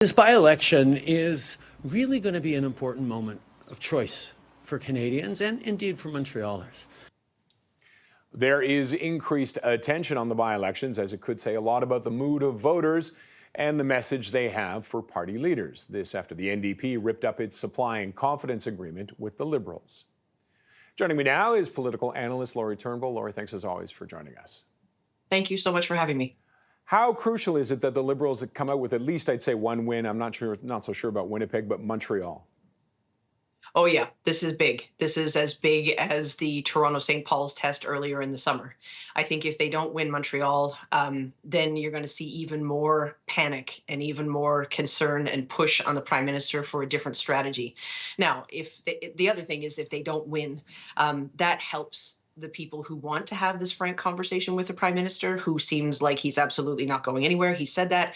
This by-election is really going to be an important moment of choice for Canadians and indeed for Montrealers. There is increased attention on the by-elections, as it could say a lot about the mood of voters and the message they have for party leaders. This after the NDP ripped up its supply and confidence agreement with the Liberals. Joining me now is political analyst Lori Turnbull. Lori, thanks as always for joining us. Thank you so much for having me. How crucial is it that the Liberals have come out with at least, I'd say, one win? I'm not so sure about Winnipeg, but Montreal. Oh yeah, this is big. This is as big as the Toronto-St. Paul's test earlier in the summer. I think if they don't win Montreal, then you're going to see even more panic and even more concern and push on the Prime Minister for a different strategy. Now, if the other thing is if they don't win, that helps the people who want to have this frank conversation with the Prime Minister, who seems like he's absolutely not going anywhere. He said that.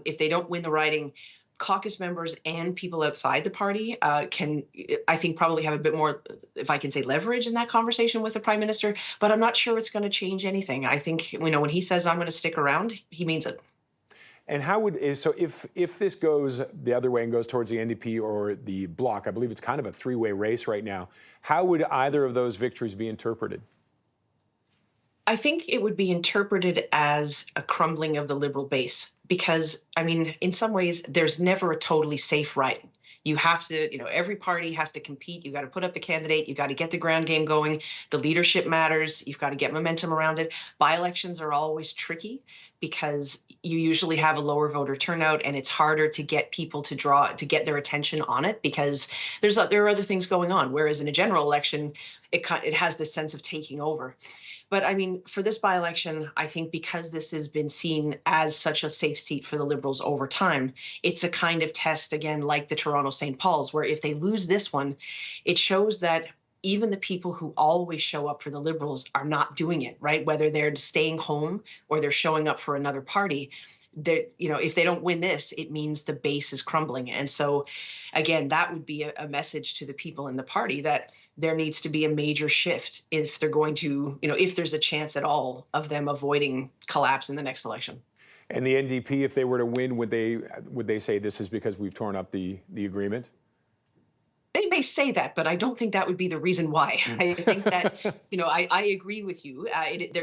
If they don't win the riding, caucus members and people outside the party can, I think, probably have a bit more, if I can say, leverage in that conversation with the Prime Minister. But I'm not sure it's going to change anything. I think, when he says I'm going to stick around, he means it. And how would, so if this goes the other way and goes towards the NDP or the Bloc, I believe it's kind of a three-way race right now, how would either of those victories be interpreted? I think it would be interpreted as a crumbling of the Liberal base because, in some ways, there's never a totally safe riding. You have to, every party has to compete. You got to put up the candidate. You got to get the ground game going. The leadership matters. You've got to get momentum around it. By-elections are always tricky because you usually have a lower voter turnout and it's harder to get people to get their attention on it because there are other things going on. Whereas in a general election, it has this sense of taking over. But for this by-election, I think because this has been seen as such a safe seat for the Liberals over time, it's a kind of test, again, like the Toronto-St. Paul's, where if they lose this one, it shows that even the people who always show up for the Liberals are not doing it, right? Whether they're staying home or they're showing up for another party. If they don't win this, it means the base is crumbling. And so, again, that would be a message to the people in the party that there needs to be a major shift if they're going to, if there's a chance at all of them avoiding collapse in the next election. And the NDP, if they were to win, would they say this is because we've torn up the agreement? They may say that, but I don't think that would be the reason why. I think that, I agree with you.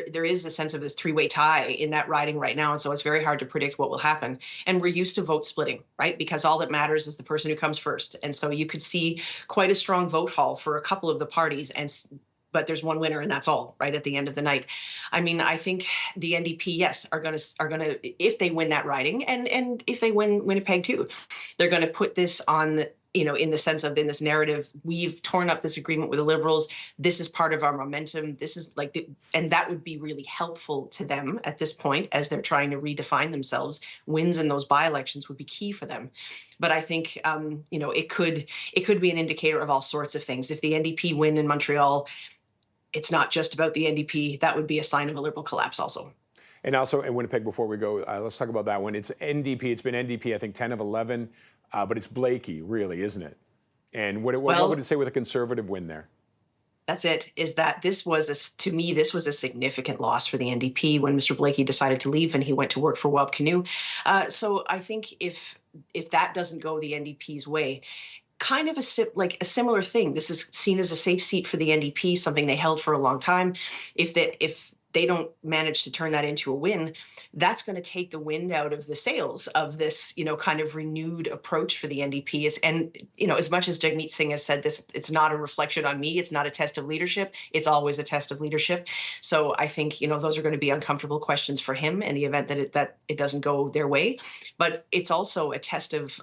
There is a sense of this three-way tie in that riding right now. And so it's very hard to predict what will happen. And we're used to vote splitting, right? Because all that matters is the person who comes first. And so you could see quite a strong vote haul for a couple of the parties but there's one winner and that's all, right, at the end of the night. I think the NDP, yes, are going to, if they win that riding and if they win Winnipeg too, they're going to put this on, in the sense of in this narrative, we've torn up this agreement with the Liberals. This is part of our momentum. This is and that would be really helpful to them at this point as they're trying to redefine themselves. Wins in those by-elections would be key for them. But I think, it could be an indicator of all sorts of things. If the NDP win in Montreal, it's not just about the NDP. That would be a sign of a Liberal collapse also. And also in Winnipeg, before we go, let's talk about that one. It's NDP. It's been NDP, I think, 10 of 11. But it's Blakey, really, isn't it? And what would it say with a Conservative win there? That's it, is that this was a significant loss for the NDP when Mr. Blakey decided to leave and he went to work for Wab Canoe. So I think if that doesn't go the NDP's way, kind of a similar thing. This is seen as a safe seat for the NDP, something they held for a long time. If they don't manage to turn that into a win, that's going to take the wind out of the sails of this, kind of renewed approach for the NDP. And as much as Jagmeet Singh has said this, it's not a reflection on me. It's not a test of leadership. It's always a test of leadership. So I think, those are going to be uncomfortable questions for him in the event that it doesn't go their way. But it's also a test of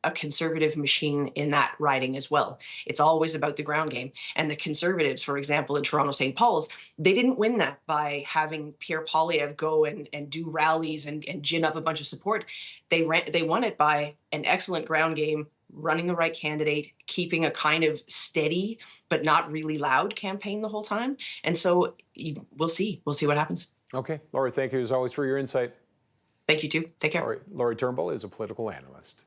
a Conservative machine in that riding as well. It's always about the ground game. And the Conservatives, for example, in Toronto-St. Paul's, they didn't win that by having Pierre Poilievre go and do rallies and gin up a bunch of support. They won it by an excellent ground game, running the right candidate, keeping a kind of steady but not really loud campaign the whole time. And so we'll see. We'll see what happens. Okay. Lori, thank you as always for your insight. Thank you too. Take care. Lori Turnbull is a political analyst.